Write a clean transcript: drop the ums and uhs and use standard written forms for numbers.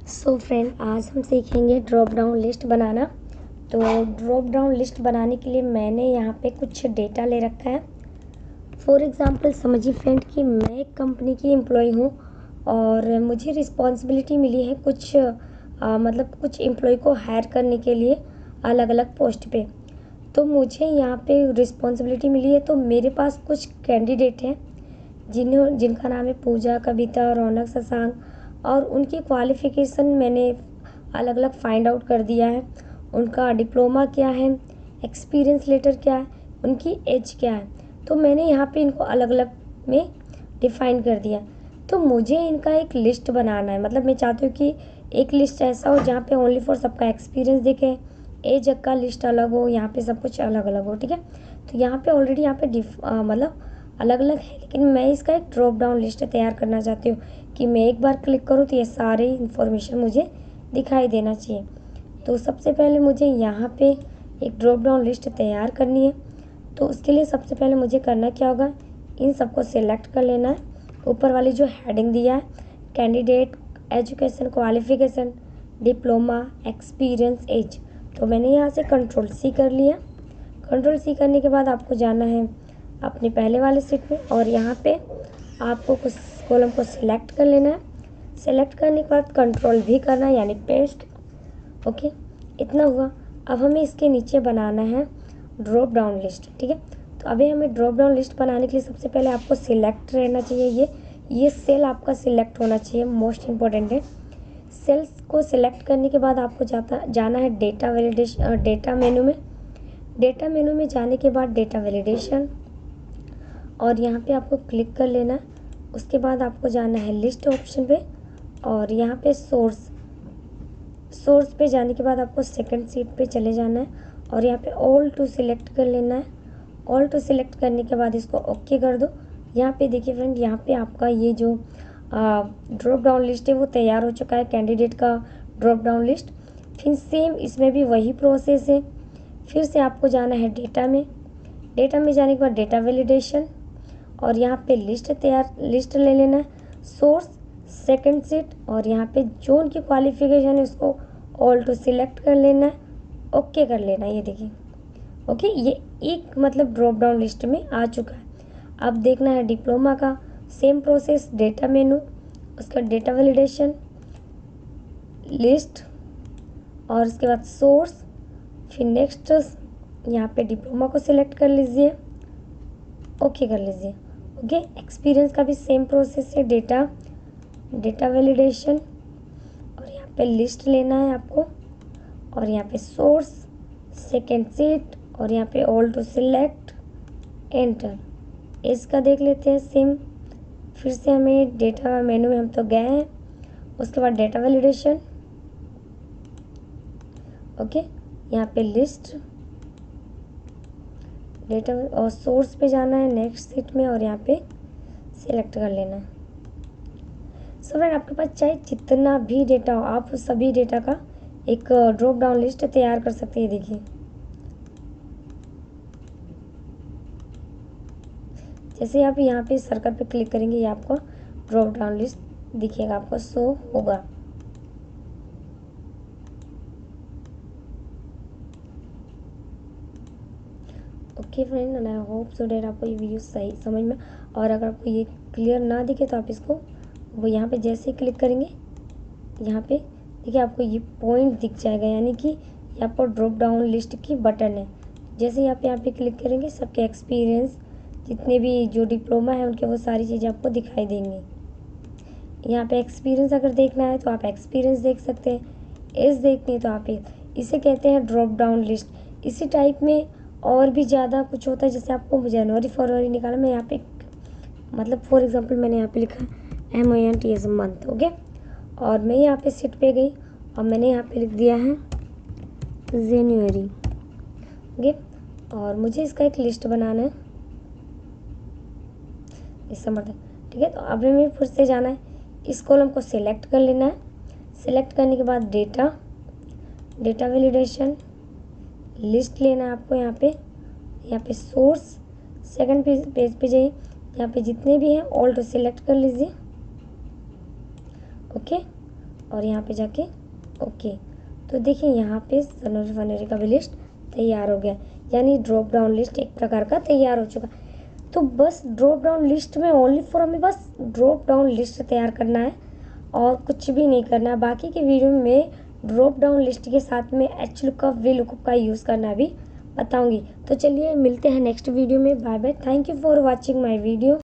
So friend, आज हम सीखेंगे ड्रॉप डाउन लिस्ट बनाना। तो ड्रॉप डाउन लिस्ट बनाने के लिए मैंने यहाँ पे कुछ डेटा ले रखा है। फॉर एग्ज़ाम्पल समझिए फ्रेंड कि मैं एक कंपनी की एम्प्लॉय हूँ और मुझे रिस्पॉन्सिबिलिटी मिली है कुछ कुछ एम्प्लॉय को हायर करने के लिए अलग अलग पोस्ट पे। तो मुझे यहाँ पे रिस्पॉन्सिबिलिटी मिली है, तो मेरे पास कुछ कैंडिडेट हैं जिनका नाम है पूजा, कविता, रौनक, शशांक। और उनकी क्वालिफ़िकेशन मैंने अलग अलग फाइंड आउट कर दिया है। उनका डिप्लोमा क्या है, एक्सपीरियंस लेटर क्या है, उनकी एज क्या है। तो मैंने यहाँ पे इनको अलग अलग में डिफ़ाइन कर दिया। तो मुझे इनका एक लिस्ट बनाना है। मतलब मैं चाहती हूँ कि एक लिस्ट ऐसा हो जहाँ पे ओनली फॉर सबका एक्सपीरियंस दिखे, एज का लिस्ट अलग हो, यहाँ पे सब कुछ अलग अलग हो। ठीक है, तो यहाँ पे ऑलरेडी यहाँ पे अलग अलग है, लेकिन मैं इसका एक ड्रॉप डाउन लिस्ट तैयार करना चाहती हूँ कि मैं एक बार क्लिक करूँ तो ये सारे इन्फॉर्मेशन मुझे दिखाई देना चाहिए। तो सबसे पहले मुझे यहाँ पे एक ड्रॉप डाउन लिस्ट तैयार करनी है। तो उसके लिए सबसे पहले मुझे करना क्या होगा, इन सबको सिलेक्ट कर लेना है। ऊपर वाली जो हेडिंग दिया है, candidate, education, qualification, diploma, experience, age, तो मैंने यहाँ से कंट्रोल सी कर लिया। कंट्रोल सी करने के बाद आपको जाना है अपने पहले वाले सीट में और यहाँ पे आपको कुछ कॉलम को सिलेक्ट कर लेना है। सेलेक्ट करने के बाद कंट्रोल भी करना है, यानी पेस्ट। ओके, इतना हुआ। अब हमें इसके नीचे बनाना है ड्रॉप डाउन लिस्ट। ठीक है, तो अभी हमें ड्रॉप डाउन लिस्ट बनाने के लिए सबसे पहले आपको सिलेक्ट रहना चाहिए। ये सेल आपका सिलेक्ट होना चाहिए, मोस्ट इम्पॉर्टेंट है। सेल्स को सिलेक्ट करने के बाद आपको जाना है डेटा वैलिडेशन, डेटा मेनू में। डेटा मेनू में जाने के बाद डेटा वैलिडेशन, और यहाँ पे आपको क्लिक कर लेना है। उसके बाद आपको जाना है लिस्ट ऑप्शन पे और यहाँ पे सोर्स पे जाने के बाद आपको सेकंड सीट पे चले जाना है और यहाँ पे ऑल टू सिलेक्ट कर लेना है। ऑल टू सिलेक्ट करने के बाद इसको ओके कर दो। यहाँ पे देखिए फ्रेंड, यहाँ पे आपका ये जो ड्रॉप डाउन लिस्ट है वो तैयार हो चुका है, कैंडिडेट का ड्रॉप डाउन लिस्ट। फिर सेम इसमें भी वही प्रोसेस है। फिर से आपको जाना है डेटा में। डेटा में जाने के बाद डेटा वैलिडेशन और यहाँ पे लिस्ट ले लेना है, सोर्स, सेकंड सीट, और यहाँ पे जो उनकी क्वालिफिकेशन है उसको ऑल टू सिलेक्ट कर लेना है, ओके कर लेना है। ये देखिए, ओके, ये एक ड्रॉप डाउन लिस्ट में आ चुका है। अब देखना है डिप्लोमा का, सेम प्रोसेस, डेटा मेनू, उसका डेटा वैलिडेशन, लिस्ट, और उसके बाद सोर्स, फिर नेक्स्ट यहाँ पे डिप्लोमा को सिलेक्ट कर लीजिए, ओके कर लीजिए। ओके, एक्सपीरियंस का भी सेम प्रोसेस है, डेटा वैलिडेशन, और यहाँ पे लिस्ट लेना है आपको, और यहाँ पे सोर्स, सेकेंड सीट, और यहाँ पे ऑल टू सिलेक्ट, एंटर। इसका देख लेते हैं सेम। फिर से हमें डेटा मेनू में हम तो गए हैं, उसके बाद डेटा वैलिडेशन, ओके, यहाँ पे लिस्ट, डेटा और सोर्स पे जाना है नेक्स्ट सीट में और यहाँ पे सिलेक्ट कर लेना है। सो फ्रेंड, आपके पास चाहे जितना भी डेटा हो, आप सभी डेटा का एक ड्रॉप डाउन लिस्ट तैयार कर सकते हैं। देखिए, जैसे आप यहाँ पे सर्कल पे क्लिक करेंगे, ये आपको ड्रॉप डाउन लिस्ट दिखेगा, आपको शो होगा। Okay friend, and I hope so that आपको ये वीडियो सही समझ में। और अगर आपको ये क्लियर ना दिखे तो आप इसको वो यहाँ पे जैसे ही क्लिक करेंगे, यहाँ पे देखिए आपको ये पॉइंट दिख जाएगा, यानी कि यहाँ पर ड्रॉप डाउन लिस्ट की बटन है। जैसे ही आप यहाँ पे क्लिक करेंगे, सबके एक्सपीरियंस, जितने भी जो डिप्लोमा है उनके, वो सारी चीज़ें आपको दिखाई देंगी। यहाँ पे एक्सपीरियंस अगर देखना है तो आप एक्सपीरियंस देख सकते हैं, एज देखनी है तो आप इसे कहते हैं ड्रॉप डाउन लिस्ट। इसी टाइप में और भी ज़्यादा कुछ होता है, जैसे आपको जनवरी फरवरी निकाला, मैं यहाँ पे फॉर एग्जांपल मैंने यहाँ पे लिखा MONTS मंथ, ओके, और मैं यहाँ पे सीट पे गई और मैंने यहाँ पे लिख दिया है जनवरी, ओके, और मुझे इसका एक लिस्ट बनाना है दिसंबर तक। ठीक है, तो अब हमें फिर से जाना है, इस कॉलम को सिलेक्ट कर लेना है। सिलेक्ट करने के बाद डेटा वैलिडेशन, लिस्ट लेना है आपको, यहाँ पे सोर्स, सेकंड पेज पे जाइए, यहाँ पे जितने भी हैं ऑल टू सिलेक्ट कर लीजिए, ओके, और यहाँ पे जाके ओके। तो देखिए यहाँ पे सनोरी वनोरी का भी लिस्ट तैयार हो गया, यानी ड्रॉप डाउन लिस्ट एक प्रकार का तैयार हो चुका। तो बस ड्रॉप डाउन लिस्ट में ओनली फॉर हमें बस ड्रॉप डाउन लिस्ट तैयार करना है और कुछ भी नहीं करना है। बाकी के वीडियो में ड्रॉप डाउन लिस्ट के साथ में एचलुकअप वीलुकअप का यूज़ करना भी बताऊंगी। तो चलिए मिलते हैं नेक्स्ट वीडियो में। Bye bye, thank you for watching my video.